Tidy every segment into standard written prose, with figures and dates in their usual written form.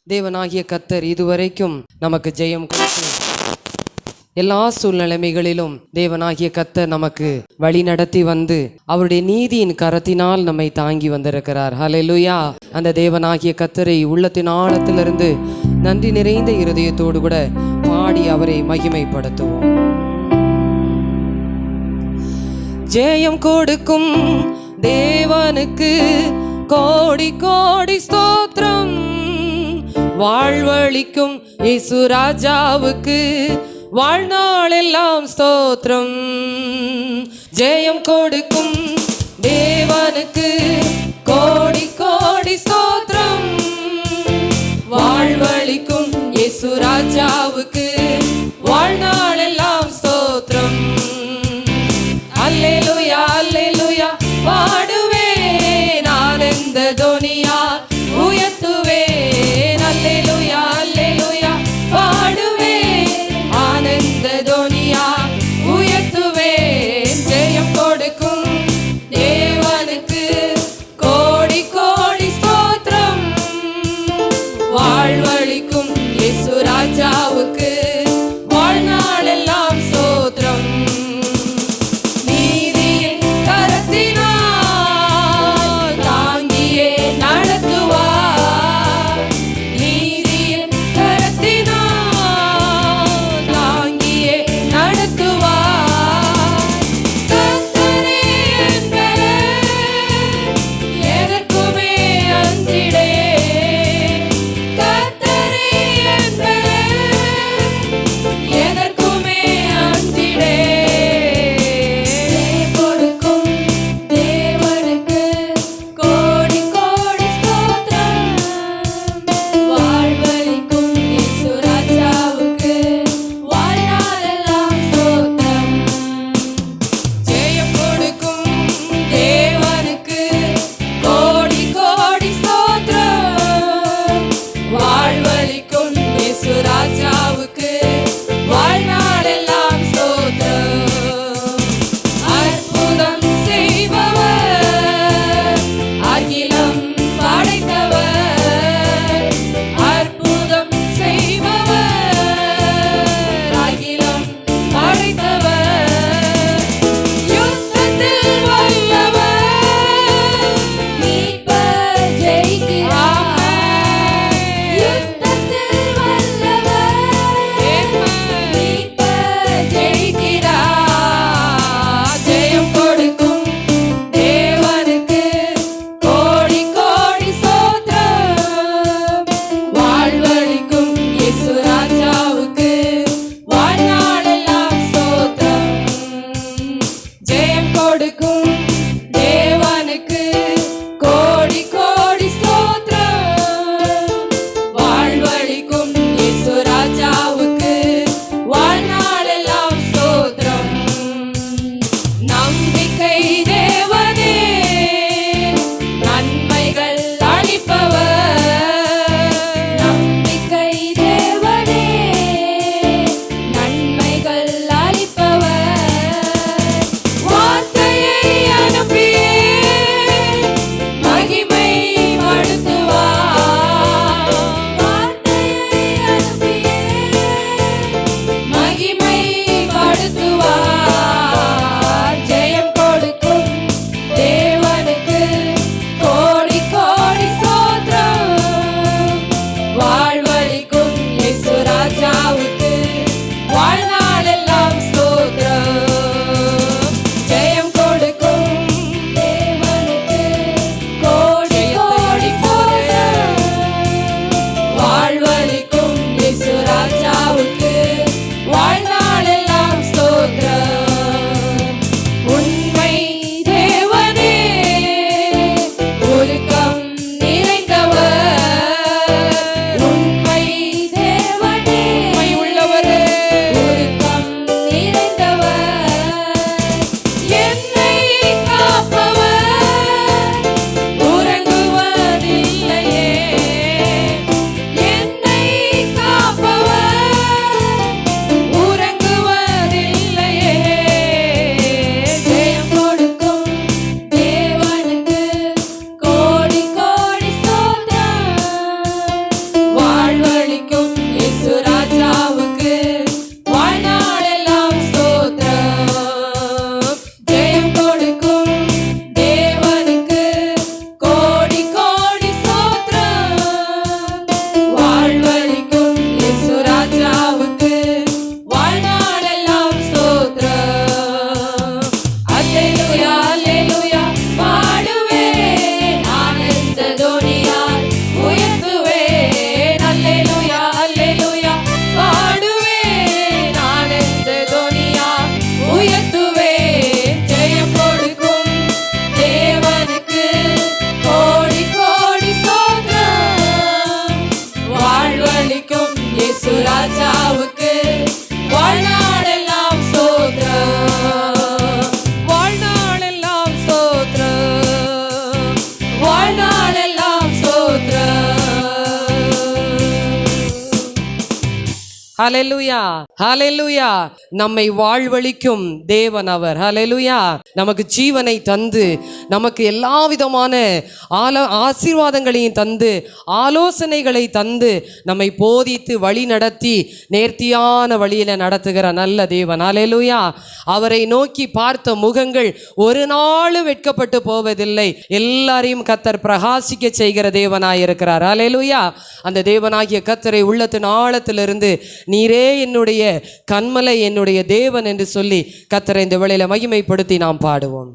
தேவனாகிய கர்த்தர் இதுவரைக்கும் நமக்கு ஜெயம் கொடுத்து எல்லா சூழ்நிலைமைகளிலும் தேவனாகிய கர்த்தர் நமக்கு வழி நடத்தி வந்து அவருடைய நீதியின் கரத்தினால் நம்மை தாங்கி வந்திருக்கிறார். ஹல்லேலூயா. அந்த தேவனாகிய கர்த்தரை உள்ளத்தின் ஆழத்திலிருந்து நன்றி நிறைந்த இருதயத்தோடு கூட பாடி அவரை மகிமைப்படுத்துவோம். ஜெயம் கொடுக்கும் தேவனுக்கு கோடி கோடி ஸ்தோத்திரம். வாழ்வழிக்கும் இயேசு ராஜாவுக்கு வாழ்நாள் எல்லாம் ஸ்தோத்திரம். ஜெயம் கொடுக்கும் தேவனுக்கு கோடி கோடி ஸ்தோத்திரம். வாழ்வழிக்கும் இயேசு ராஜாவுக்கு வாழ்நாள் எல்லாம் ஸ்தோத்திரம். அல்லேலூயா அல்லேலூயா பாடுவேன் ஆனந்த தொனியா உயர்த்துவேன். அல்லேலூயா அல்லேலூயா பாடுவேன் ஆனந்த தொனியா உயர்த்துவேன். ஜெயம் கொடுக்கும் தேவனுக்கு கோடி கோடி ஸ்தோத்திரம். வாழ்வழிக்கும் இயேசு ராஜாவுக்கு வாழ்நாள் எல்லாம் ஸ்தோத்திரம். வார்த்தையை ஹல்லேலூயா, ஹல்லேலூயா. நம்மை வாழ்வளிக்கும் தேவன் அவர். ஹல்லேலூயா. நமக்கு ஜீவனை தந்து, நமக்கு எல்லா விதமான ஆசீர்வாதங்களையும் தந்து, ஆலோசனைகளை தந்து, நம்மை போதித்து வழி நடத்தி நேர்த்தியான வழியில நடத்துகிற நல்ல தேவன். ஹல்லேலூயா. அவரை நோக்கி பார்த்த முகங்கள் ஒரு நாளும் வெட்கப்பட்டு போவதில்லை. எல்லாரையும் கர்த்தர் பிரகாசிக்க செய்கிற தேவனாயிருக்கிறார். ஹல்லேலூயா. அந்த தேவனாகிய கர்த்தரை உள்ளத்தின் ஆழத்திலிருந்து நீரே என்னுடைய கண்மலை, என்னுடைய தேவன் என்று சொல்லி கர்த்தரை இந்த வேளையில மகிமைப்படுத்தி நாம் பாடுவோம்.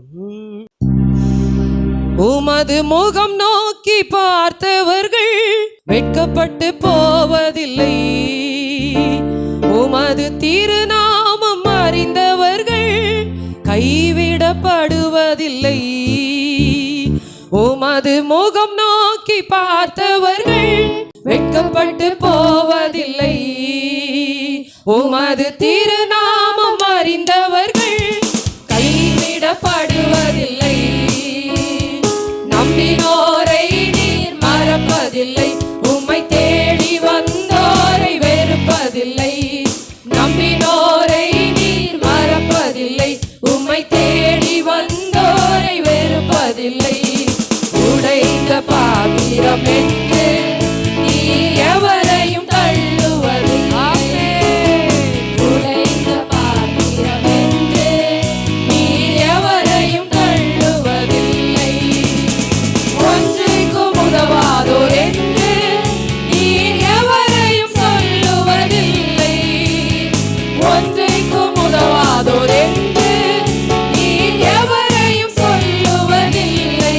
உமது முகம் நோக்கி பார்த்தவர்கள் வெட்கப்பட்டு போவதில்லை. உமது திருநாமம் அறிந்தவர்கள் கைவிடப்படுவதில்லை. உமது முகம் நோக்கி பார்த்தவர்கள் வெட்கப்பட்டு போவதில்லை. உமது திருநாமம் அறிந்தவர்கள் கைவிடப்படுவதில்லை. நம்பினோரை நீர் மறப்பதில்லை. உம்மை தேடி வந்தோரை வெறுப்பதில்லை. நம்பினோரை நீர் மறப்பதில்லை. உம்மை தேடி வந்தோரை வெறுப்பதில்லை. உடைந்த பாத்திரம் என்று நீ எவரையும் தள்ளுவதில்லை. உடைந்த பாத்திரம் என்று நீ எவரையும் தள்ளுவதில்லை. ஒன்றுக்கும் உதவாதோர் என்று நீ எவரையும் சொல்லுவதில்லை. ஒன்றுக்கும் உதவாதோர் என்று நீ எவரையும் சொல்லுவதில்லை.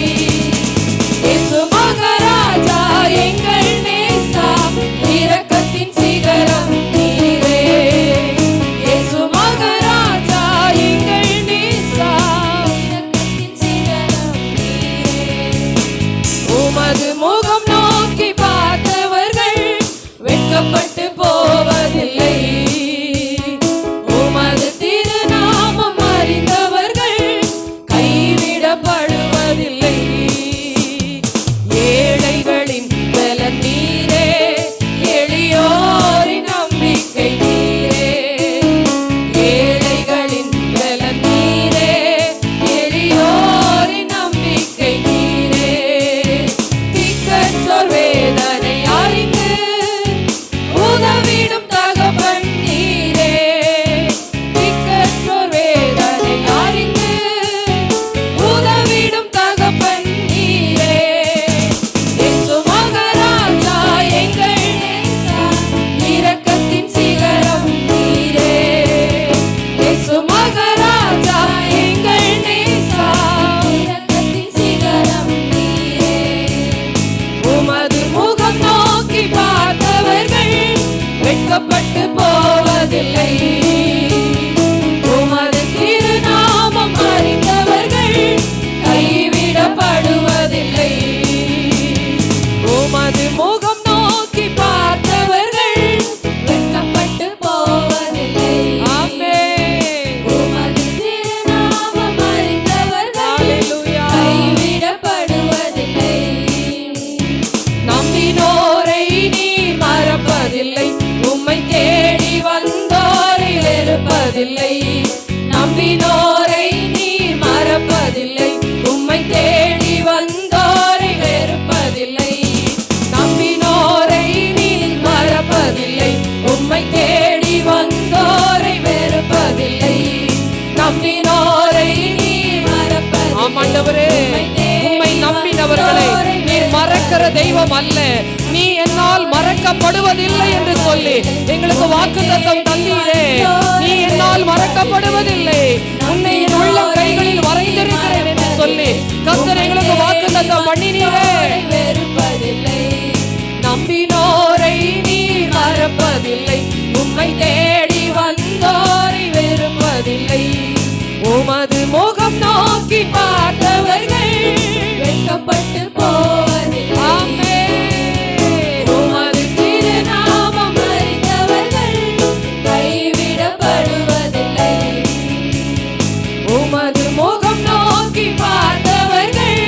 இயேசு மகாராஜா எங்கள் நேசா, இரக்கத்தின் சிகரம் நீரே. இயேசு மகாராஜா எங்கள் நேசா, இரக்கத்தின் சிகரம் நீரே. உமது முகம் நோக்கி பார்த்தவர்கள் வெட்கப்பட்டு போவதில்லை. உமது திருநாமம் அறிந்தவர்கள் கைவிடப்படுவதில்லை. ஏழைகளின் பலன் நீரே, எளியோரின் நம்பிக்கை நீரே. ஏழைகளின் பலன் நீரே, எளியோரின் நம்பிக்கை நீரே. திக்கற்றோர் வேதனை அறிந்து உதவிடும் தகப்பன் நீரே. திக்கற்றோர் வேதனை அறிந்து உதவிடும் தகப்பன் நீரே. இயேசு மகாராஜா எங்கள் நேசா, இரக்கத்தின் சிகரம் நீரே. இயேசு மகாராஜா எங்கள் நேசா, இரக்கத்தின் சிகரம் நீரே. உமது முகம் நோக்கி பார்த்தவர்கள் வெட்கப்பட்டு போவதில்லை. உமது திருநாமம் அறிந்தவர்கள் கைவிடப்படுவதில்லை. உமது முகம் நோக்கி பார்த்தவர்கள் வெட்கப்பட்டு போவதில்லை. ஆமென். உமது திருநாமம் அறிந்தவர்கள் கைவிடப்படுவதில்லை. நம்பினோரை நீர் மறப்பதில்லை. உம்மை தேடி வந்தோரை வெறுப்பதில்லை. நம்பினோரை நீர் மறப்பதில்லை. உம்மை தேடி வந்தோரை வெறுப்பதில்லை. நம்பினோரை நீர் மறப்பதில்லை. உம்மை தேடி வந்தோரை வெறுப்பதில்லை. நம்பினோரை நீர் மறப்பதில்லை. ஆமாண்டவரே, உம்மை நம்பினவர்களை நீர் மறக்கிற தெய்வம் அல்ல. நீ என்னால் மறக்கப்படுவதில்லை என்று சொல்லி எங்களுக்கு வாக்குத்தத்தம் தந்தீரே. நீ என்னால் மறக்கப்படுவதில்லை. உன்னை என் உள்ளம் கைகளில் வரைந்திருக்கிறேன் என்று சொல்லி கர்த்தர் எங்களுக்கு வாக்குத்தத்தம் பண்ணினீரே. வெறுப்பதில்லை. நம்பினோரை நீர் மறப்பதில்லை. உம்மை தேடி வந்தோரை வெறுப்பதில்லை. உமது முகம் நோக்கி பார்த்தவர்கள் வெட்கப்பட்டு போவதில்லை. ஆமென். உமது திருநாமம் அறிந்தவர்கள் கைவிடப்படுவதில்லை. உமது முகம் நோக்கி பார்த்தவர்கள்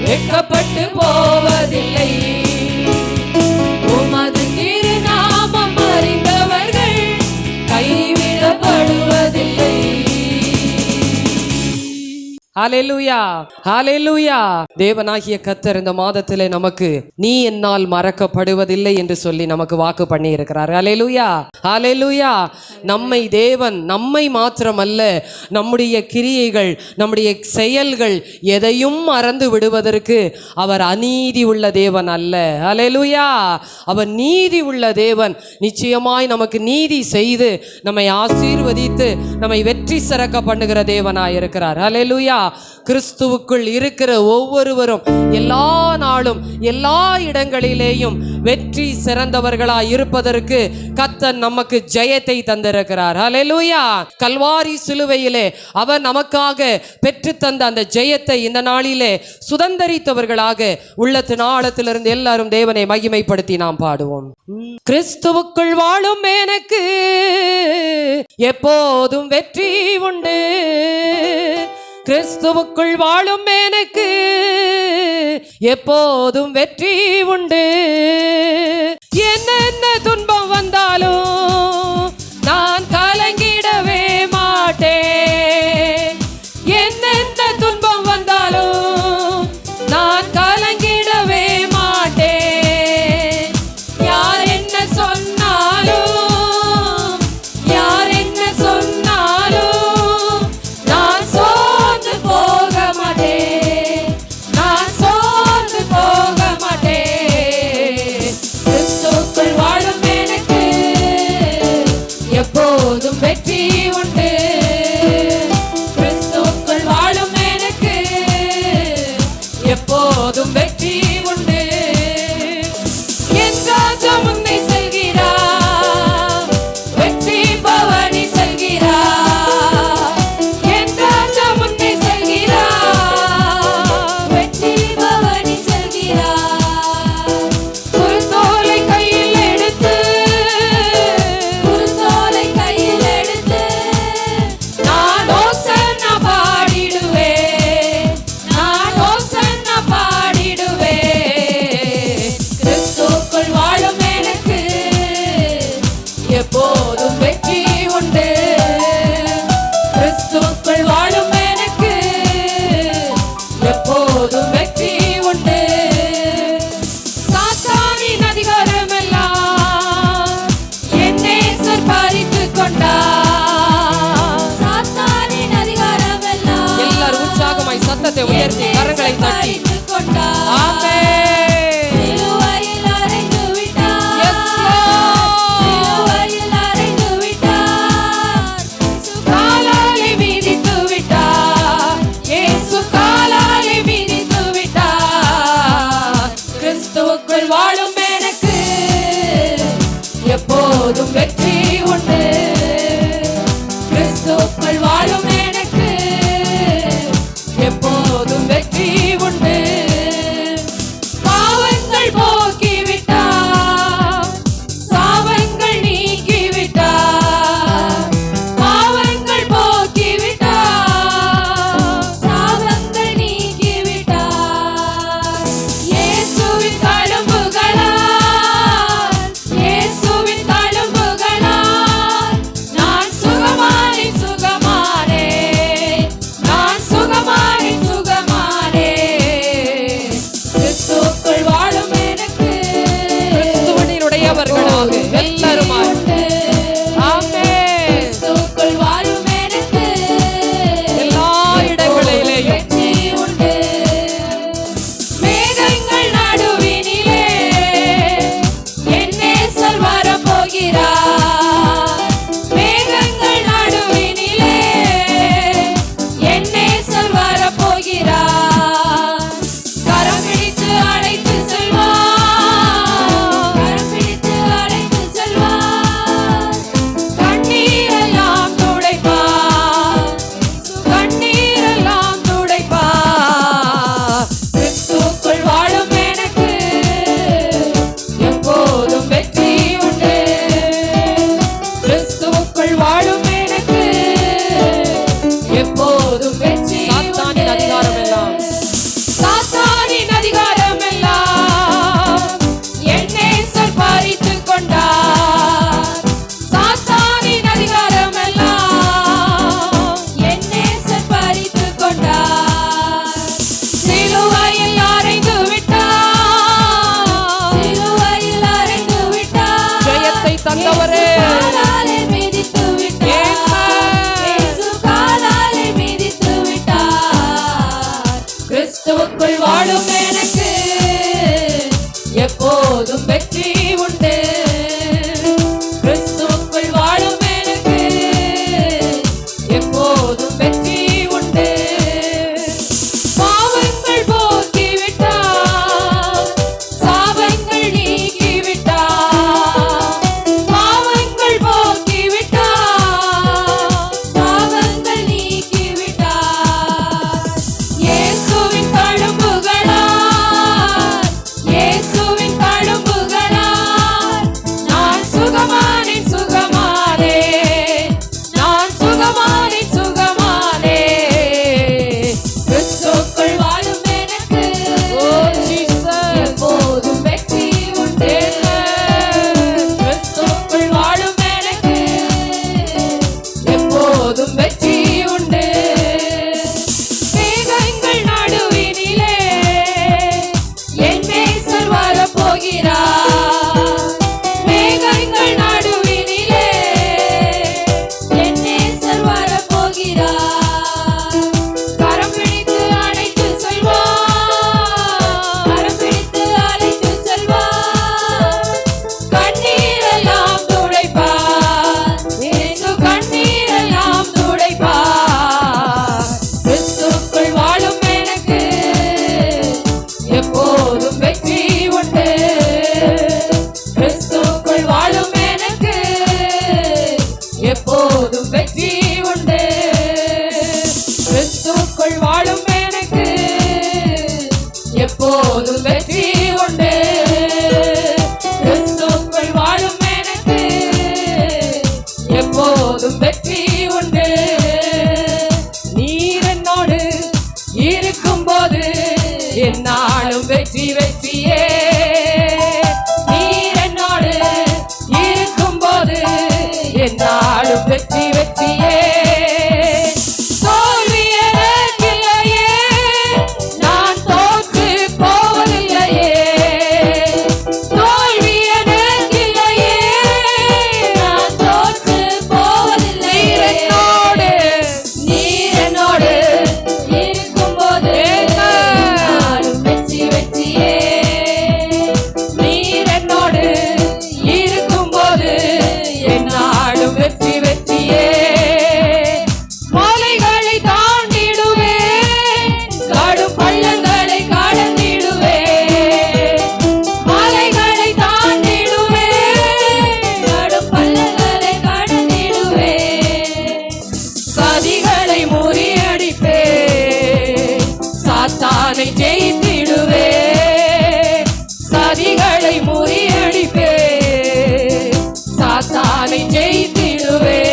வெட்கப்பட்டு போவதில்லை. உமது திருநாமம் அறிந்தவர்கள் ஹalleluya, ஹalleluya. தேவனாகிய கர்த்தர் இந்த மாதத்திலே நமக்கு நீ என்னால் மறக்கப்படுவதில்லை என்று சொல்லி நமக்கு வாக்கு பண்ணி இருக்கிறார். ஹalleluya, ஹalleluya. நம்மை மாத்திரமல்ல, நம்முடைய கிரியைகள், நம்முடைய செயல்கள் எதையும் மறந்து விடுவதற்கு அவர் அநீதி உள்ள தேவன் அல்ல. ஹalleluya. அவர் நீதி உள்ள தேவன். நிச்சயமாய் நமக்கு நீதி செய்து நம்மை ஆசீர்வதித்து நம்மை வெற்றி சிறக்க பண்ணுகிற தேவனாய் இருக்கிறார். ஹalleluya. கிறிஸ்துவுக்குள் இருக்கிற ஒவ்வொருவரும் எல்லா நாளும் எல்லா இடங்களிலேயும் வெற்றி சிறந்தவர்களாய் இருப்பதற்கு கர்த்தர் நமக்கு ஜெயத்தை தந்திருக்கிறார். ஹalleluya. கல்வாரி சிலுவையிலே அவர் நமக்காக பெற்று தந்த அந்த ஜெயத்தை இந்த நாளிலே சுதந்தரித்தவர்களாக உள்ளத்தின் ஆழத்திலிருந்து எல்லாரும் தேவனை மகிமைப்படுத்தி நாம் பாடுவோம். கிறிஸ்துவுக்குள் வாழும் எனக்கு எப்போதும் வெற்றி உண்டு. கிறிஸ்துவுக்குள் வாழும் எனக்கு எப்போதும் வெற்றி உண்டு. என்னென்ன துன்பம் வந்தாலும் நான் கலங்கிடவே மாட்டேன். என்னென்ன துன்பம் வந்தாலும் நான் கலங்கிடவே மாட்டேன். யார் என்ன சொன்னாலும், யார் என்ன சொன்னாலும் நான் சோர்ந்து போக மாட்டேன், நான் சோர்ந்து போக மாட்டேன். கிறிஸ்துவுக்குள் வாழும் எனக்கு எப்போதும் வெற்றி உண்டு. கிறிஸ்துவுக்குள் வாழும் எனக்கு எப்போதும் வெற்றி உண்டு. என் ராஜா முன்னே செல்கிறார், வெற்றி பவனி செல்கிறார். என் ராஜா முன்னே செல்கிறார், வெற்றி பவனி செல்கிறார். குருத்தோலை கையில் எடுத்து, குருத்தோலை கையில் எடுத்து நான் ஓசன்னா பாடிடுவேன், நான் ஓசன்னா பாடிடுவேன். கிறிஸ்துவுக்குள் வாழும் எனக்கு எப்போதும் வெற்றி உண்டு. கிறிஸ்துவுக்குள் வாழும் எனக்கு எப்போதும் வெற்றி உண்டு. சாத்தானின் அதிகாரமெல்லாம் என் நேசர் பறித்துக் கொண்டார். சாத்தானின் அதிகாரமெல்லாம் எல்லாரும் உற்சாகமாய் சத்தத்தை உயர்த்தி கரங்களை தட்டி பறித்துக் கொண்டார். ஆமென். சிலுவையில் அறைந்து விட்டார். Yes, Lord. சிலுவையில் அறைந்து விட்டார். காலாலே மிதித்து விட்டார். இயேசு காலாலே மிதித்து விட்டார். கிறிஸ்துவுக்குள் வாழும் எனக்கு எப்போதும் வெற்றி உண்டு. கிறிஸ்துவுக்குள் வாழும் எனக்கு எப்போதும் வெற்றி உண்டு. பாவங்கள் போக்கிவிட்டார், சாபங்கள் நீக்கிவிட்டார். பாவங்கள் போக்கிவிட்டார், சாபங்கள் நீக்கிவிட்டார். இயேசுவின் தழும்புகளால், இயேசுவின் தழும்புகளால் நான் சுகமானேன், சுகமானேன், நான் சுகமானேன், சுகமானேன். கிறிஸ்துவுக்குள் வாழும் எனக்கு கிறிஸ்துவனுடையவர்களாக எல்லாருமாய் ஆமென். கிறிஸ்துவுக்குள் வாழும் எனக்கு எல்லா இடங்களிலேயும் வெற்றி உண்டு. மேகங்கள் நடுவினிலே என் நேசர் வரப்போகிறார். மேகங்கள் நடுவினிலே என் நேசர் வரப்போகிறார். கரம் பிடித்து அழைத்து செல்வார், கரம் பிடித்து அழைத்து செல்வார். கண்ணீரெல்லாம் துடைப்பார், கண்ணீரெல்லாம் துடைப்பார். கிறிஸ்துவுக்குள் வாழும் எனக்கு எப்போதும் வெற்றி உண்டு. கிறிஸ்துவுக்குள் வாழும் எனக்கு எப்போதும் வெற்றி உண்டு. சாத்தானின் அதிகாரமெல்லாம், சாத்தானின் அதிகாரமெல்லாம் என் நேசர் பறித்துக் கொண்டார். சாத்தானின் அதிகாரமெல்லாம் என் நேசர் பறித்துக் கொண்டார். வாழும் எனக்கு எப்போதும் வெற்றி உண்டு. கிறிஸ்துவுக்குள் வாழும் எனக்கு எப்போதும் வெற்றி உண்டு. பாவங்கள் போக்கிவிட்டார், சாபங்கள் நீக்கிவிட்டார். பாவங்கள் போக்கிவிட்டார், சாபங்கள் நீக்கிவிட்டார். இயேசுவின் தழும்புகளால், இயேசுவின் தழும்புகளால் நான் சுகமானேன், சுகமானேன், நான் சுகமானேன், சுகமானேன். கிறிஸ்துவுக்குள் வாழும் எனக்கு எப்போதும் வெற்றி உண்டு. கிறிஸ்துவுக்குள் வாழும் எனக்கு எப்போதும் வெற்றி உண்டு. மேகங்கள் நடுவினிலே என் நேசர் வரப்போகிறார். மேகங்கள் நடுவினிலே என் நேசர் வரப்போகிறார். கரம் பிடித்து அழைத்து செல்வார், கரம் பிடித்து அழைத்து செல்வார். கண்ணீரெல்லாம் துடைப்பார், இயேசு கண்ணீரெல்லாம் துடைப்பார். கிறிஸ்துவுக்குள் வாழும் எனக்கு எப்போதும் வெற்றி உண்டு. கிறிஸ்துவுக்குள் வாழும் எனக்கு எப்போதும் வெற்றி உண்டு. கிறிஸ்துவுக்குள் வாழும் எனக்கு எப்போதும் வெற்றி உண்டு. கிறிஸ்துவுக்குள் வாழும் எனக்கு எப்போதும் வெற்றி உண்டு. நீர் என்னோடு இருக்கும்போது என்னாலும் வெற்றி வெற்றியே. நீர் என்னோடு இருக்கும்போது என்னாலும் வெற்றி வெற்றியே. தோல்வி எனக்கில்லையே, நான் தோற்று போவதில்லையே. தோல்வி எனக்கில்லையே, நான் தோற்று போவதில்லை. நீர் என்னோடு இருக்கும்போது என்னாலும் வெற்றி வெற்றியே. நீர் என்னோடு இருக்கும்போது என்னாலும் வெற்றி வெற்றியே. மலைகளை தாண்டிடுவேன், கடும் பள்ளங்களை கடந்திடுவேன். மலைகளை தாண்டிடுவேன், கடும் பள்ளங்களை கடந்திடுவேன். சதிகளை முறியடிப்பேன், சாத்தானை ஜெயித்திடுவேன். சதிகளை முறியடிப்பேன், சாத்தானை ஜெயித்திடுவேன்.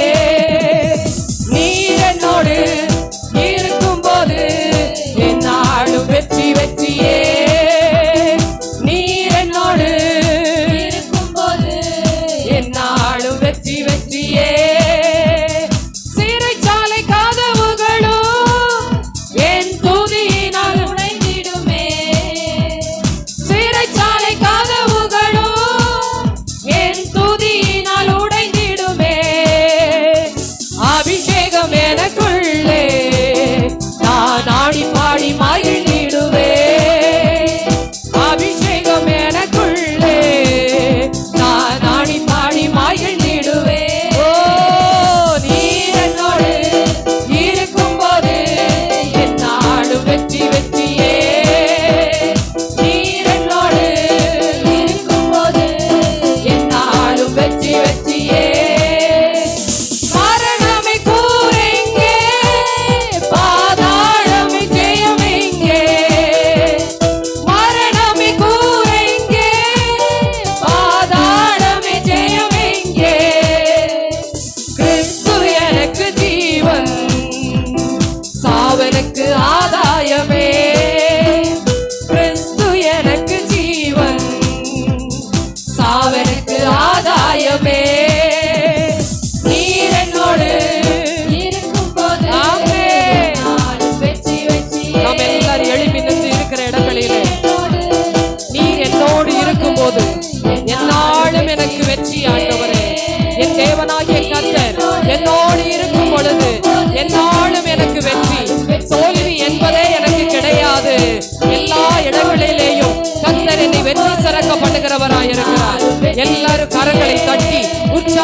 நீர் என்னோடு இருக்கும்போது என்னாலும் வெற்றி வெற்றியே. நீர் என்னோடு இருக்கும்போது என்னாலும் வெற்றி வெற்றியே. சிறைச்சாலை கதவுகளும் என் துதியினால் உடைந்திடுமே. சிறைச்சாலை கதவுகளும் என் துதியினால் உடைந்திடுமே. அபிஷேகம் எனக்குள்ளே நான் ஆடி பாடி மகிழ்ந்திடுவேன். அபிஷேகம் எனக்குள்ளே நான் ஆடி பாடி மகிழ்ந்திடுவேன். ஓ, நீர் என்னோடு இருக்கும்போது என்னாலும் வெற்றி வெற்றியே. நீர் என்னோடு இருக்கும்போது என்னாலும் வெற்றி வெற்றியே. மரணமே கூரெங்கே, பாதாளமே ஜெயமெங்கே. மரணமே கூரெங்கே, பாதாளமே ஜெயமெங்கே. கிறிஸ்து எனக்கு ஜீவன், சாவனுக்கு ஆதாயமே. கிறிஸ்து எனக்கு ஜீவன், சாவனுக்கு ஆதாயமே. நீர் என்னோடு இருக்கும்போது என்னாலும் வெற்றி வெற்றியே. நாம் எல்லாரும் எழுப்பி நின்று இருக்கிற இடங்களிலே நீர் என்னோடு இருக்கும்போது என்னாலும் எனக்கு வெற்றி. ஆண்டவரே, என் தேவனாகிய கர்த்தர் என்னோடு இருக்கும் பொழுது என்னாலும் எனக்கு வெற்றி. தோல்வி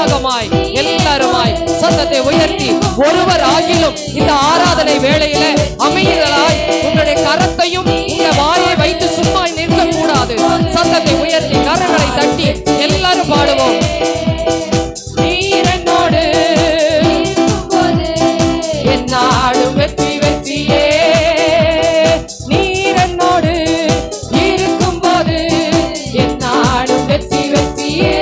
உற்சாகமாய் எல்லாருமாய் சத்தத்தை உயர்த்தி ஒருவர் ஆகிலும் இந்த ஆராதனை வேளையில அமைதலாய் உங்களுடைய கரத்தையும் உங்க வாயை வைத்து சும்மா நிற்க கூடாது. சத்தத்தை உயர்த்தி கரங்களை தட்டி எல்லாரும் பாடுவோம். நீரனோடு என்னாலும் வெற்றி வெற்றியே, நீரனோடு இருக்கும்போது என்னாலும் வெற்றி வெற்றியே.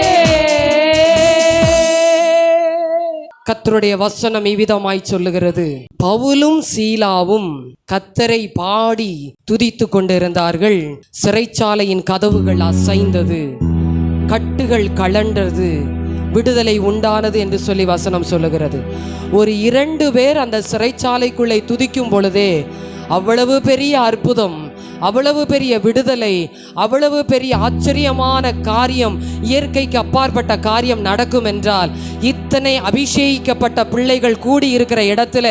கர்த்தருடைய வசனம் இவ்விதமாய் சொல்லுகிறது, பவுலும் சீலாவும் கர்த்தரை பாடி துதித்து கொண்டிருந்தார்கள். சிறைச்சாலையின் கதவுகள் அசைந்தது, கட்டுகள் கழன்றது, விடுதலை உண்டானது என்று சொல்லி வசனம் சொல்லுகிறது. ஒரு 2 பேர் அந்த சிறைச்சாலைக்குள்ளே துதிக்கும் பொழுதே அவ்வளவு பெரிய அற்புதம், அவ்வளவு பெரிய விடுதலை, அவ்வளவு பெரிய ஆச்சரியமான காரியம், இயற்கைக்கு அப்பாற்பட்ட காரியம் நடக்கும் என்றால், இத்தனை அபிஷேகிக்கப்பட்ட பிள்ளைகள் கூடி இருக்கிற இடத்துல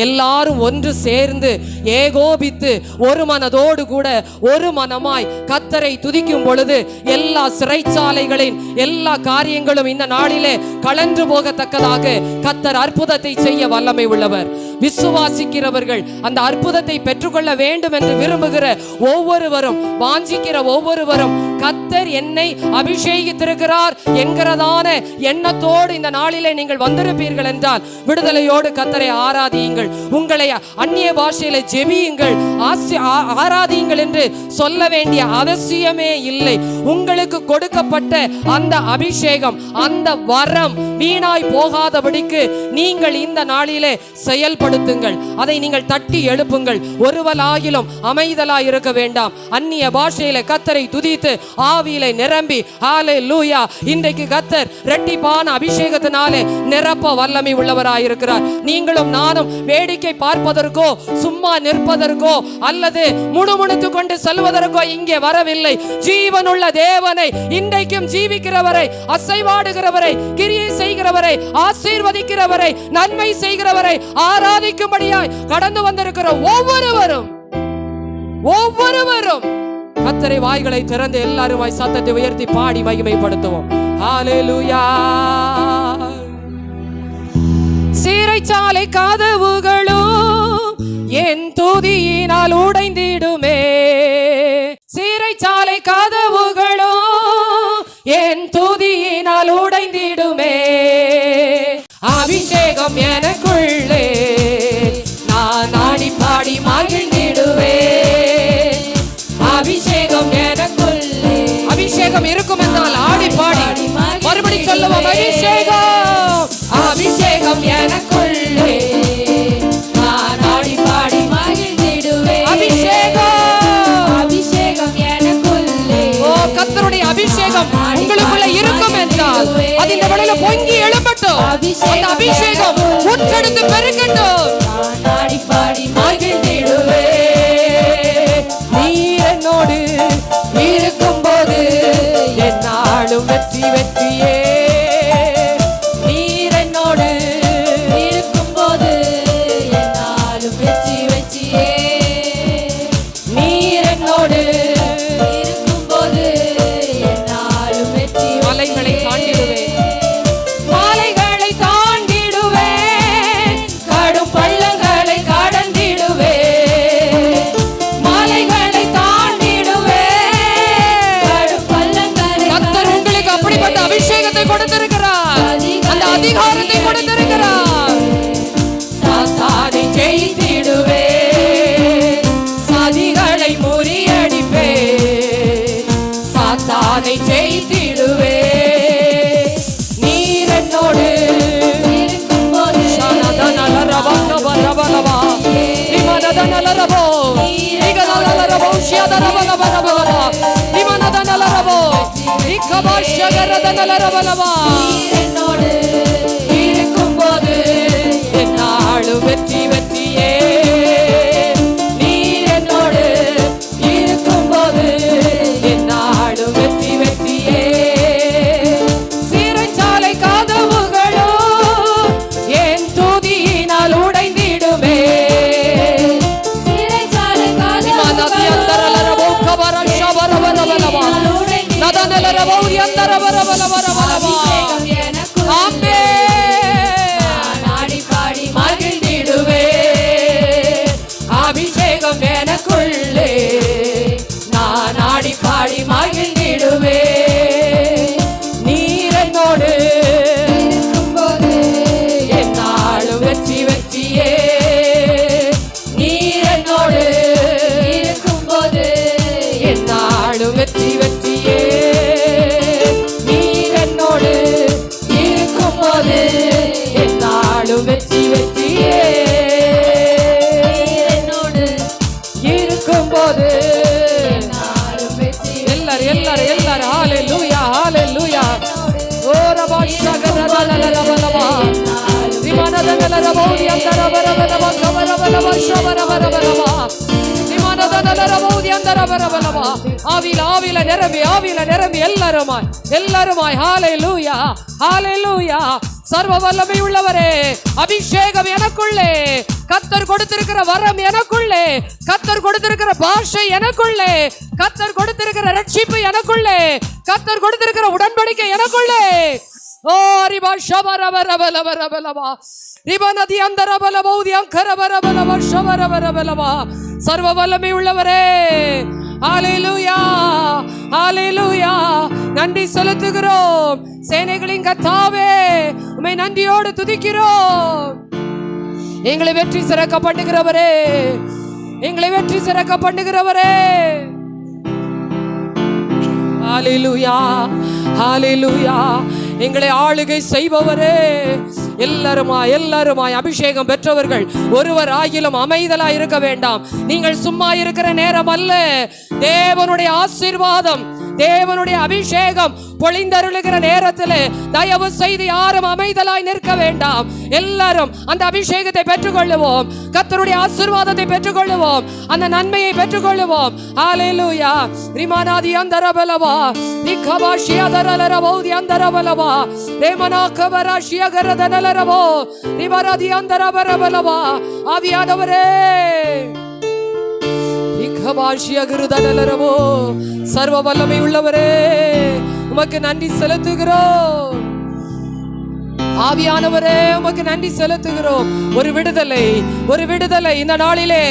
எல்லாரும் ஒன்று சேர்ந்து ஏகோபித்து ஒரு மனதோடு கூட ஒரு மனமாய் கர்த்தரை துதிக்கும் பொழுது எல்லா சிறைச்சாலைகளின் எல்லா காரியங்களும் இந்த நாளிலே கலன்று போகத்தக்கதாக கர்த்தர் அற்புதத்தை செய்ய வல்லமை உள்ளவர். விசுவாசிக்கிறவர்கள் அந்த அற்புதத்தை பெற்றுக்கொள்ள வேண்டும் என்று விரும்புகிற ஒவ்வொருவரும், வாஞ்சிக்கிற ஒவ்வொருவரும், கர்த்தர் என்னை அபிஷேகித்திருக்கிறார் என்கிறதான எண்ணத்தோடு இந்த நாளிலே நீங்கள் வந்திருப்பீர்கள் என்றால் விடுதலையோடு கர்த்தரை ஆராதியுங்கள். உங்களை அந்நிய பாஷையில ஜெபியுங்கள், ஆராதியுங்கள் என்று சொல்ல வேண்டிய அவசியமே இல்லை. உங்களுக்கு கொடுக்கப்பட்ட அந்த அபிஷேகம், அந்த வரம் வீணாய் போகாதபடிக்கு நீங்கள் இந்த நாளிலே செயல்படுத்துங்கள். அதை நீங்கள் தட்டி எழுப்புங்கள். ஒருவராகிலும் அமைதலாய் இருக்க வேண்டாம். அந்நிய பாஷையில கர்த்தரை துதித்து ஆவியிலே நிரம்பி ஹல்லேலூயா. இன்றைக்கு கர்த்தர் இரட்டிப்பான அபிஷேகத்தினாலே நிரப்ப வல்லமை உள்ளவராய் இருக்கிறார். நீங்களும் நானும் வேடிக்கை பார்ப்பதற்கோ சும்மா நிற்பதற்கோ அல்லது முணுமுணுத்து கொண்டு செல்வதற்கோ இங்கே வரவில்லை. ஜீவனுள்ள தேவனை, இன்றைக்கும் ஜீவிக்கிறவரை, அசைவாடுகிறவரை, கிரியை செய்கிறவரை, ஆசீர்வதிக்கிறவரை, நன்மை செய்கிறவரை ஆராதிக்கும்படியாய் கடந்து வந்திருக்கிற ஒவ்வொருவரும் கர்த்தரை வாய்களை திறந்து எல்லாருமாய் சத்தத்தை உயர்த்தி பாடி மகிமைப்படுத்துவோம். ஹல்லேலூயா. சிறைச்சாலை கதவுகளும் என் துதியினால் உடைந்திடுமே, சிறைச்சாலை கதவுகளும் என் துதியினால் உடைந்திடுமே. அபிஷேகம் எனக்குள்ளே நான் ஆடி பாடி மகிழ்ந்திடுவே. அபிஷேகம் எனக்குள்ளே, அபிஷேகம் இருக்கும் என்றால் ஆடி பாடி மறுபடி சொல்லுவோம். அபிஷேகம், அபிஷேகம் எனக்குள்ளே நான் ஆடி பாடி மகிழ்ந்திடுவே. அபிஷேகம், அபிஷேகம் எனக்குள்ளே. ஓ, கர்த்தருடைய அபிஷேகம் உங்களுக்குள்ள இருக்கும் என்றால் அது இந்த வேளையில பொங்கி எழும்பட்டும். அந்த அபிஷேகம் உற்றெடுத்து பெருகட்டும். நான் ஆடி பாடி மகிழ்ந்திடுவே. நீர் என்னோடு இருக்கும்போது என்னாலும் வெற்றி வெற்றியே. நீர் என்னோடு இருக்கும்போது என்னாலும் வெற்றி வெற்றியே. நீர் என்னோடு இருக்கும்போது என்னாலும் வெற்றி. மலைகளை தாண்டிடுவேன், மலைகளை தாண்டிடுவேன், கடும் பள்ளங்களை கடந்திடுவேன். மலைகளை தாண்டிடுவேன், கடும் பள்ளங்களை. கர்த்தர் உங்களுக்கு அப்படிப்பட்ட அபிஷேகத்தை கொடுத்திருக்கிறார், அந்த அதிகாரத்தை கொடுத்திருக்கிறார். சாத்தானை ஜெயித்திடுவேன், சதிகளை முறியடிப்பேன், சாத்தானை ஜெயித்திடுவேன். நீர் என்னோடு இருக்கும்போது என்னோடு இருக்கும்போது என்னாலும் வெற்றி வெற்றியே. நீர் என்னோடு இருக்கும்போது என்னாலும் வெற்றி வெற்றியே. சிறைச்சாலை கதவுகளோ என் துதியினால் உடைந்திடுமே. சிறைச்சாலை கதவுகளோ அபிஷேகம் எனக்குள்ளே, நான் ஆடி பாடி மகிழ்ந்திடுவே. நீர் என்னோடு இருக்கும்போது என்னாலும் வெற்றி வெற்றியே. நீர் என்னோடு இருக்கும்போது என்னாலும் வெற்றி வெற்றியே. நீர் என்னோடு இருக்கும்போது என்னாலும் வெற்றி வெற்றியே. என்னோடு இருக்கும்போது எல்லாரும் ஹalleluya ஹalleluya. ஓ ரபா ஷகரலலலலலபா திமனதலலலபோதி அந்தரபரபலபா கவரபலபா ஷவரபரபலபா திமனதலலலபோதி அந்தரபரபலபா. ஆவில நிரம்பி எல்லாருமாய் ஹalleluya ஹalleluya. சர்வ வல்லமை உள்ளவரே, அபிஷேகம் எனக்குள்ளே, கர்த்தர் கொடுத்திருக்கிற வரம் எனக்குள்ளே, கர்த்தர் கொடுத்திருக்கிற பாஷை எனக்குள்ளே, கர்த்தர் கொடுத்திருக்கிற ரட்சிப்பு எனக்குள்ளே, கர்த்தர் கொடுத்திருக்கிற உடன்படிக்கை எனக்குள்ளே. ஓ ரிபா ஷபரபரபலபரபலபா ரிபனதி அந்தரபலபௌதி அங்கரபரபலபா ஷபரபரபலபா. சர்வ வல்லமை உள்ளவரே, ஹalleluya ஹalleluya. நன்றி செலுத்துகிறோம். சேனைகளின் கர்த்தாவே, உம்மை நன்றியோடு துதிக்கிறோம். எங்களை வெற்றி சிறக்க பண்ணுகிறவரே, எங்களை வெற்றி சிறக்க பண்ணுகிறவரே. ஹalleluya ஹalleluya. எங்களை ஆளுகை செய்பவரே, எல்லாருமாய் அபிஷேகம் பெற்றவர்கள் ஒருவர் ஆகிலும் அமைதலாய் இருக்க வேண்டாம். நீங்கள் சும்மா இருக்கிற நேரம் அல்ல. தேவனுடைய ஆசீர்வாதம், தேவனுடைய அபிஷேகம் பொழிந்தருளுகிற நேரத்தில் தயவு செய்து யாரும் அமைதலாய் நிற்க வேண்டாம். எல்லாரும் அந்த அபிஷேகத்தை பெற்றுக்கொள்ளுவோம், கர்த்தருடைய ஆசீர்வாதத்தை பெற்றுக்கொள்ளுவோம், அந்த நன்மையை பெற்றுக்கொள்ளுவோம். ஹalleluya. ரிமானாதி அந்தரபலவா திகபாஷியதரலரபௌதி அந்தரபலவா ரேமனாகவராஷியகரதனலரபோ ரிவராதி அந்தரபரபலவா. ஆவியானவரே, சர்வ வல்லமை உள்ளவரே, உமக்கு நன்றி செலுத்துகிறோம். ஆவியானவரே, உமக்கு நன்றி செலுத்துகிறோம். ஒரு விடுதலை இந்த நாளிலே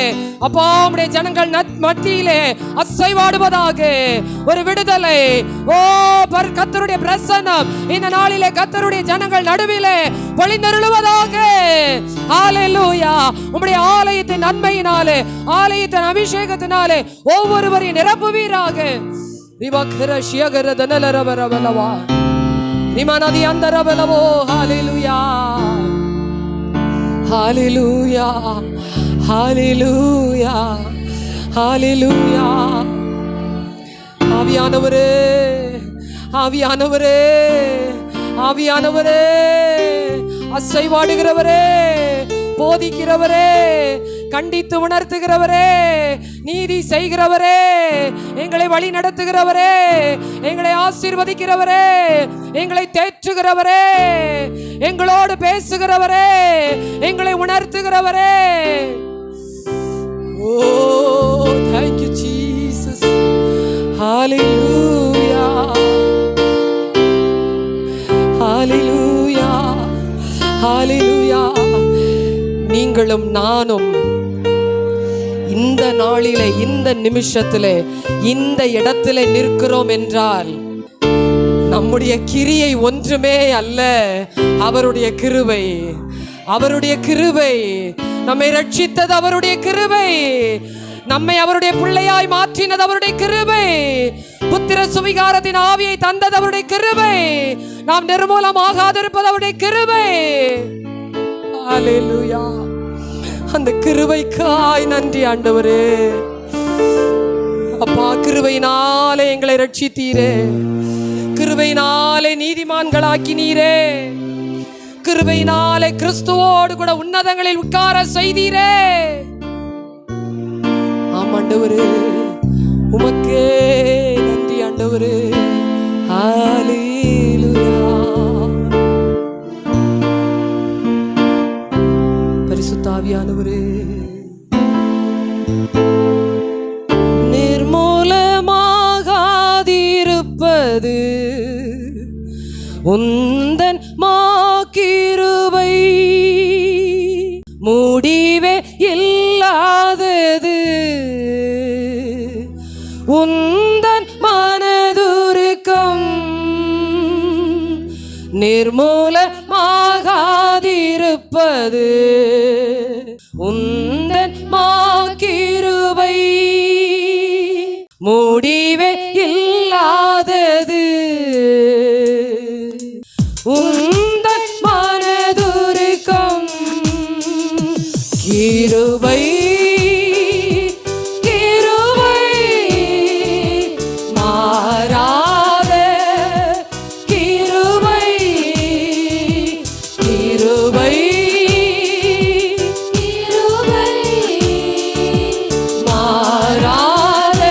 அப்பா உம்முடைய ஜனங்கள் மத்தியிலே அசைவாடுவதாக. ஒரு விடுதலை. ஓ கர்த்தருடைய பிரசன்னம் இந்த நாளிலே கர்த்தருடைய ஜனங்கள் நடுவிலே பொழிந்தருளுவதாக. ஹalleluya. உம்முடைய ஆலயத்தின் நன்மையினாலே, ஆலயத்தின் அபிஷேகத்தினாலே ஒவ்வொருவரையும் நிரப்புவீராக. ரிவகர ஷியகர தனலரவரவலவா நிமனதி அந்தரபலவோ. ஹalleluya ஹalleluya ஹalleluya ஹalleluya. ஆவியானவரே, ஆவியானவரே, ஆவியானவரே, அசைவாடுகிறவரே, போதிக்கிறவரே, கண்டித்து உணர்த்துகிறவரே, நீதி செய்கிறவரே, எங்களை வழி நடத்துகிறவரே, எங்களை ஆசீர்வதிக்கிறவரே, எங்களை தேற்றுகிறவரே, எங்களோடு பேசுகிறவரே, எங்களை உணர்த்துகிறவரே. ஓ thank you Jesus. Hallelujah Hallelujah Hallelujah. நீங்களும் நானும் இந்த நாளிலே, இந்த நிமிஷத்திலே, இந்த இடத்திலே நிற்கிறோம் என்றால் நம்முடைய கிரியை ஒன்றுமே அல்ல, அவருடைய கிருபை. அவருடைய கிருபை நம்மை ரட்சித்தது, அவருடைய கிருபை நம்மை அவருடைய பிள்ளையாய் மாற்றினது, அவருடைய கிருபை. புத்திர சுவிகாரத்தின் ஆவியை தந்தது, அவருடைய கிருபை. நாம் நிர்மூலமாகாதிருப்பது, அவருடைய கிருபை. ஹalleluya. அந்த கிருபைக்காய் நன்றி ஆண்டவரே. அப்பா, கிருபையினாலே எங்களை ரட்சித்தீரே, கிருபையினாலே நீதிமான்களாக்கினீரே, கிருபையினாலே கிறிஸ்துவோடு கூட உன்னதங்களில் உட்கார செய்தீரே. ஆண்டவரே, உமக்கே நன்றி ஆண்டவரே. ஹalleluya. பரிசுத்த ஆவியானவரே, நிர்மூலமாகாதிருப்பது உந்தன் மாக்கிருபை, முடிவே இல்லாதது முடிவே இல்லாதது. உந்தன் மனதுருக்கம் கிருபை கிருபை மாறாத கிருபை கிருபை கிருபை மாறாத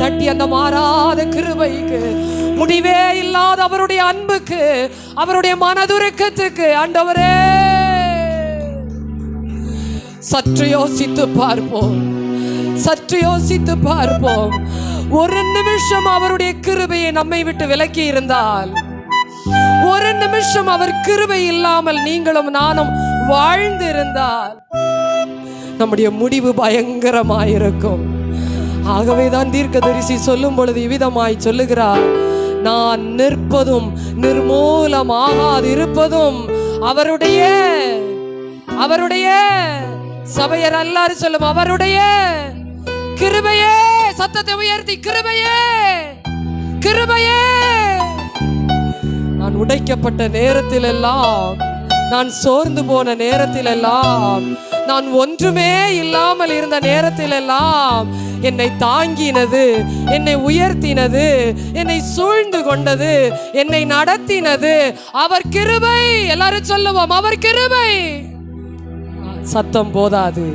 தட்டி அந்த மாறாத கிருபைக்கு, முடிவே இல்லாத அவருடைய அன்புக்கு, அவருடைய மனதுருக்கத்துக்கு ஆண்டவரே சற்று யோசித்து பார்ப்போம், சற்று யோசித்து பார்ப்போம். ஒரு நிமிஷம் அவருடைய கிருபையை நம்மை விட்டு விலக்கி இருந்தால், ஒரு நிமிஷம் அவர் கிருபை இல்லாமல் நீங்களும் நானும் வாழ்ந்திருந்தால் நம்முடைய முடிவு பயங்கரமாயிருக்கும். ஆகவேதான் தீர்க்கதரிசி சொல்லும் பொழுது இவ்விதமாய் சொல்லுகிறார், நான் நிற்பதும் நிர்மூலமாகாது இருப்பதும் அவருடைய அவருடைய சபையர் எல்லாரும் சொல்லும் அவருடைய கிருபையே. சத்தத்தை உயர்த்தி கிருபையே, கிருபையே. நான் உடைக்கப்பட்ட நேரத்தில் எல்லாம், நான் சோர்ந்து போன நேரத்தில் எல்லாம், நான் ஒன்றுமே இல்லாமல் இருந்த நேரத்தில் எல்லாம் என்னை தாங்கினது, என்னை உயர்த்தினது, என்னை சூழ்ந்து கொண்டது, என்னை நடத்தினது அவர் கிருபை. எல்லாரும் சொல்லுவோம் அவர் கிருபை. சத்தம் போதாது,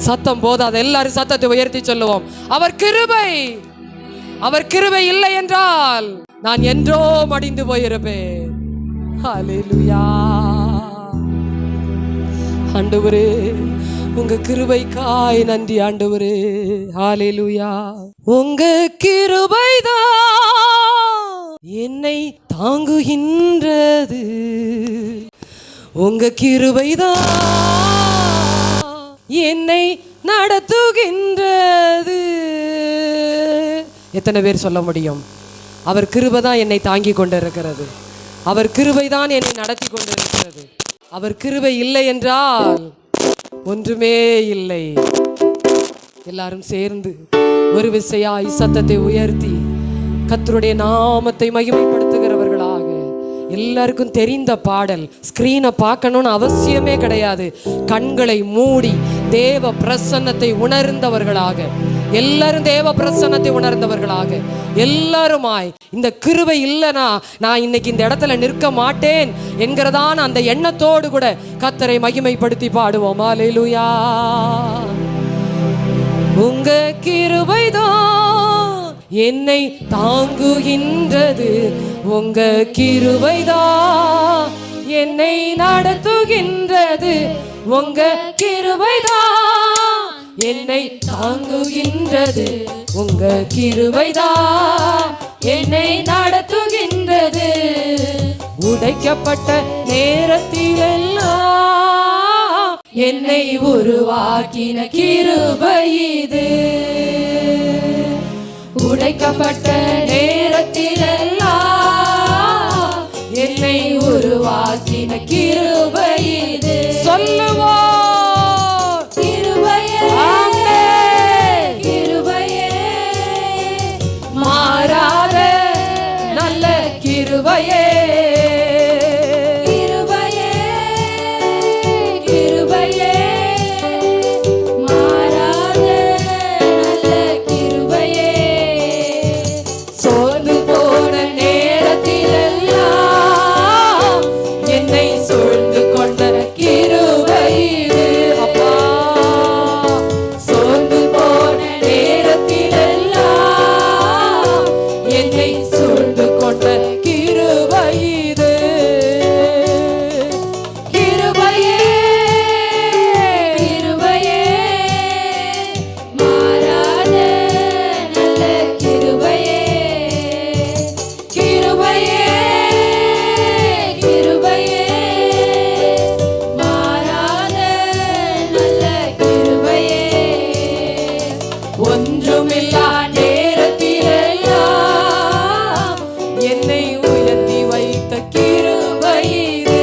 சத்தம் போதாது. எல்லாரும் சத்தத்தை உயர்த்தி சொல்லுவோம் அவர் கிருபை. அவர் கிருபை இல்லை என்றால் நான் என்றோ மடிந்து போயிருப்பேன். ஹல்லேலூயா. ஆண்டவரே உங்க கிருபைக்காய் நன்றி ஆண்டவரே. ஹல்லேலூயா. உங்க கிருபைதான் என்னை தாங்குகின்றது, உங்க கிருபைதான் என்னை நடத்துகின்றது. எத்தனை பேர் சொல்ல முடியும்? அவர் கிருபை தான் என்னை தாங்கி கொண்டிருக்கிறது, அவர் கிருபை தான் என்னை நடத்தி கொண்டிருக்கிறது. அவர் கிருபை இல்லை என்றால் ஒன்றுமே இல்லை. எல்லாரும் சேர்ந்து ஒரு விசையாய் சத்தத்தை உயர்த்தி கர்த்தருடைய நாமத்தை மகிமைப்படுத்துகிறவர்களாக. எல்லாருக்கும் தெரிந்த பாடல், ஸ்கிரீனை பார்க்கணும்னு அவசியமே கிடையாது. கண்களை மூடி தேவ பிரசன்னத்தை உணர்ந்தவர்களாக, எல்லாரும் தேவ பிரசன்னத்தை உணர்ந்தவர்களாக எல்லாருமாய், இந்த கிருபை இல்லைனா நான் இன்னைக்கு இந்த இடத்துல நிற்க மாட்டேன் என்கிறதான அந்த எண்ணத்தோடு கூட கர்த்தரை மகிமைப்படுத்தி பாடுவோம். அல்லேலூயா. உங்க கிருபைதான் என்னை தாங்குகின்றது, உங்க கிருபைதான் என்னை நடத்துகின்றது, உங்க கிருபைதான் என்னை தாங்குகின்றது, உங்க கிருபைதான் என்னை நடத்துகின்றது. உடைக்கப்பட்ட நேரத்திலெல்லாம் என்னை உருவாக்கின கிருபை இது. உடைக்கப்பட்ட நேரத்திலெல்லாம் என்னை உருவாக்கின கிருபை இது. சொல்லுவோம் கிருபையே, கிருபையே, மாறாத நல்ல கிருபையே, கிருபையே, கிருபையே, மாறாத நல்ல கிருபையே. சோர்ந்து போன நேரத்திலெல்லாம் என்னை சூழ்ந்து கொண்ட கிருபை இது. அப்பா, சோர்ந்து போன நேரத்திலெல்லாம் என்னை சூழ்ந்து கொண்ட கிருபை இது. கிருபையே, கிருபையே, மாறாத நல்ல கிருபையே, கிருபையே, கிருபையே, மாறாத நல்ல கிருபையே. ஒன்றுமில்லா நேரத்திலெல்லாம் என்னை உயர்த்தி வைத்த கிருபை இது.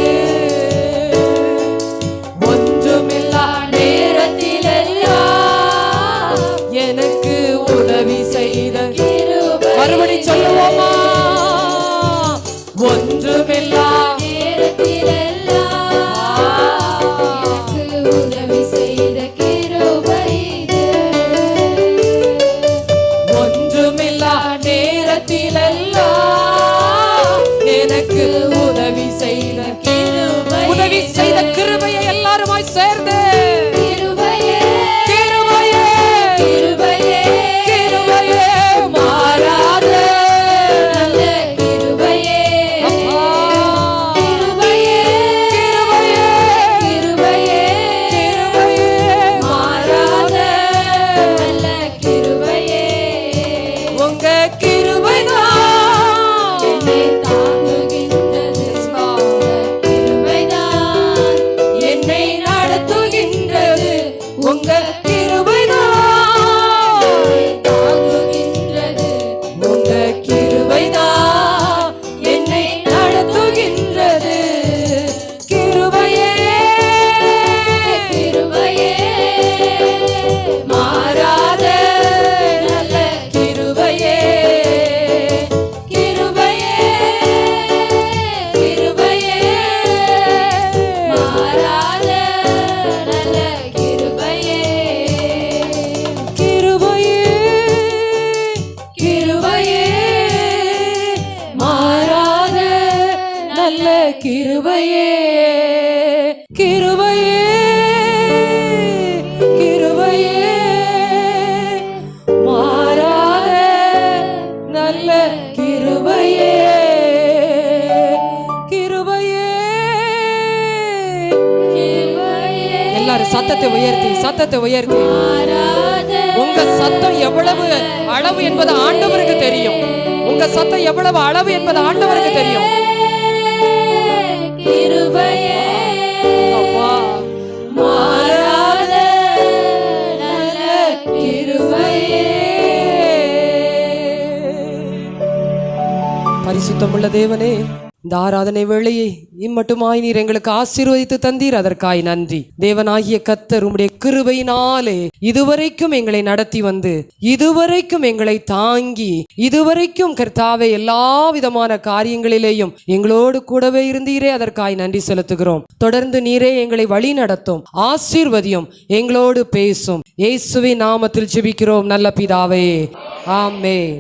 ஒன்றுமில்லா நேரத்திலெல்லாம் எனக்கு உதவி செய்த கிருபை. மறுபடி சொல்லுவோமா? ஒன்றுமில்லா நேரத்திலெல்லாம் எனக்கு உதவி செய்த கிருபை இது. ஒன்றுமில்லா நேரத்திலெல்லாம் எனக்கு உதவி செய்த கிருபை. உதவி செய்த கிருபையை எல்லாருமாய் சேர்ந்து கிருபையே, கிருபையே, கிருபையே, கிருபையே, உங்க கிருபைதான் என்னை தாங்குகின்றது. கிருபைதான் என்னை நடத்துகின்றது. உங்க கிருபைதான் தாங்குகின்றது. உங்க கிருபைதான் என்னை நடத்துகின்றது. கிருபையே கிருபையே மாறாத நல்ல கிருபையே. கிருபையே கிருபையே மாறாத நல்ல கிருபையே. கிருபையே கிருபையே மாறாத நல்ல கிருபையே. கிருபையே கிருபையே மாறாத நல்ல கிருபையே. கிருபையே எல்லாரும் சத்தத்தை உயர்த்தி மாறாத உங்க சத்தம் எவ்வளவு அளவு என்பது ஆண்டவருக்கு தெரியும். உங்க சத்தம் எவ்வளவு அளவு என்பது ஆண்டவருக்கு தெரியும். கிருபையே அப்பா, மாறாத நல்ல கிருபையே. பரிசுத்தமுள்ள தேவனே, இந்த ஆராதனை வேளையை இம்மட்டுமாய் நீர் எங்களுக்கு ஆசீர்வதித்து தந்தீர், அதற்காய் நன்றி. தேவனாகிய கர்த்தர் உம்முடைய கிருபையினாலே இதுவரைக்கும் எங்களை நடத்தி வந்து, இதுவரைக்கும் எங்களை தாங்கி, இதுவரைக்கும் கர்த்தாவே எல்லா விதமான காரியங்களிலேயும் எங்களோடு கூடவே இருந்தீரே, அதற்காய் நன்றி செலுத்துகிறோம். தொடர்ந்து நீரே எங்களை வழி நடத்தும், ஆசீர்வதியும், எங்களோடு பேசும். இயேசுவின் நாமத்தில் ஜெபிக்கிறோம் நல்ல பிதாவே, ஆமென்.